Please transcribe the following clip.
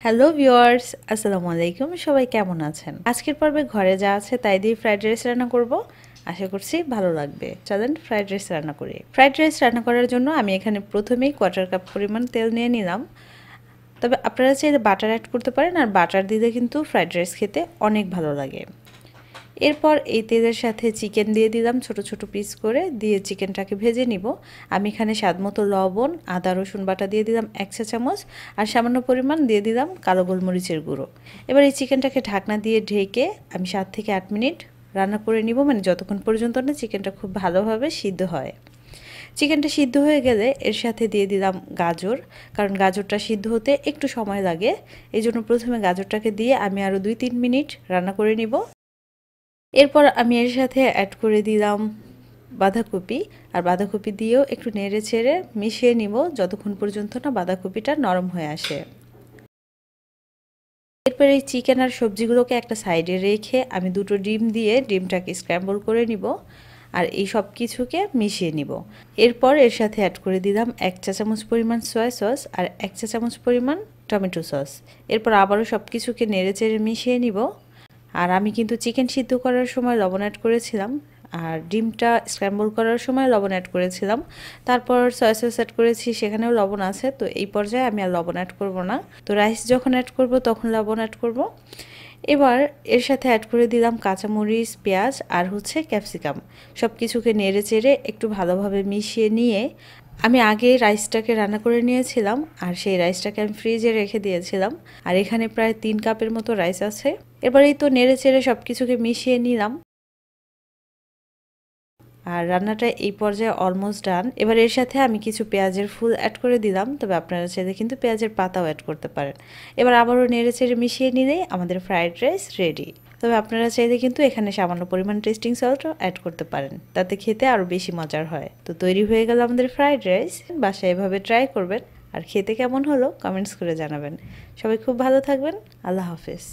Hello viewers, আসসালামু আলাইকুম। সবাই কেমন আছেন? আজকের পর্বে ঘরে যা আছে তাই দিয়ে ফ্রাইড রাইস রান্না করব। আশা করছি ভালো লাগবে। চলেন ফ্রাইড রাইস রান্না করি। ফ্রাইড রাইস রান্না করার জন্য আমি এখানে প্রথমেই 1/4 কাপ পরিমাণ তেল নিয়ে নিলাম। তবে আপনারা চাইলে বাটার অ্যাড করতে পারেন, আর বাটার দিলে কিন্তু ফ্রাইড রাইস খেতে অনেক ভালো লাগে। এরপর এই তেলের সাথে চিকেন দিয়ে দিলাম ছোট ছোট পিস করে, দিয়ে চিকেনটাকে ভেজে নিব। আমি এখানে স্বাদমতো লবণ, আদা রসুন বাটা দিয়ে দিলাম 1 চা চামচ, আর সামান্য পরিমাণ দিয়ে দিলাম কালো গোলমরিচের গুঁড়ো। এবার এই চিকেনটাকে ঢাকনা দিয়ে ঢেকে আমি 7 থেকে 8 মিনিট রান্না করে নিব, মানে যতক্ষণ পর্যন্ত না চিকেনটা খুব ভালোভাবে সিদ্ধ হয়। চিকেনটা সিদ্ধ হয়ে গেলে এর সাথে দিয়ে দিলাম গাজর, কারণ গাজরটা সিদ্ধ হতে একটু সময় লাগে। এই জন্য প্রথমে গাজরটাকে দিয়ে আমি আরও 2-3 মিনিট রান্না করে নিব। এরপর আমি এর সাথে অ্যাড করে দিলাম বাঁধাকপি, আর বাঁধাকপি দিয়েও একটু নেড়ে চেড়ে মিশিয়ে নিব যতক্ষণ পর্যন্ত না বাঁধাকপিটা নরম হয়ে আসে। এরপর এই চিকেন আর সবজিগুলোকে একটা সাইডে রেখে আমি 2টো ডিম দিয়ে ডিমটাকে স্ক্র্যাম্বল করে নিব, আর এই সব কিছুকে মিশিয়ে নিব। এরপর এর সাথে অ্যাড করে দিলাম 1 চা চামচ পরিমাণ সয়া সস আর 1 চা চামচ পরিমাণ টমেটো সস। এরপর আবারও সব কিছুকে নেড়ে চেড়ে মিশিয়ে নিব। আর আমি কিন্তু চিকেন সিদ্ধ করার সময় লবণ অ্যাড করেছিলাম, আর ডিমটা স্ক্র্যাম্বল করার সময় লবণ অ্যাড করেছিলাম। তারপর সয়া সস অ্যাড করেছি, সেখানেও লবণ আছে। তো এই পর্যায়ে আমি আর লবণ অ্যাড করব না। তো রাইস যখন অ্যাড করব তখন লবণ অ্যাড করব। এবার এর সাথে অ্যাড করে দিলাম কাঁচামরিচ, পেঁয়াজ আর ক্যাপসিকাম। সব কিছুকে নেড়ে চেড়ে একটু ভালোভাবে মিশিয়ে নিয়ে আমি আগে রাইসটাকে রান্না করে নিয়েছিলাম, আর সেই রাইসটাকে আমি ফ্রিজে রেখে দিয়েছিলাম। আর এখানে প্রায় 3 কাপের মতো রাইস আছে। এবারেই তো নেড়ে চেড়ে সব কিছুকে মিশিয়ে নিলাম, আর রান্নাটা এই পর্যায়ে অলমোস্ট ডান। এবার এর সাথে আমি কিছু পেঁয়াজের ফুল অ্যাড করে দিলাম, তবে আপনারা চাইলে কিন্তু পেঁয়াজের পাতাও অ্যাড করতে পারেন। এবার আবারও নেড়ে চেড়ে মিশিয়ে নিলেই আমাদের ফ্রাইড রাইস রেডি। তবে আপনারা চাইলে কিন্তু এখানে সামান্য পরিমাণ টেস্টিং সল্টও অ্যাড করতে পারেন, তাতে খেতে আরও বেশি মজার হয়। তো তৈরি হয়ে গেল আমাদের ফ্রাইড রাইস। বাসায় এভাবে ট্রাই করবেন, আর খেতে কেমন হলো কমেন্টস করে জানাবেন। সবাই খুব ভালো থাকবেন। আল্লাহ হাফেজ।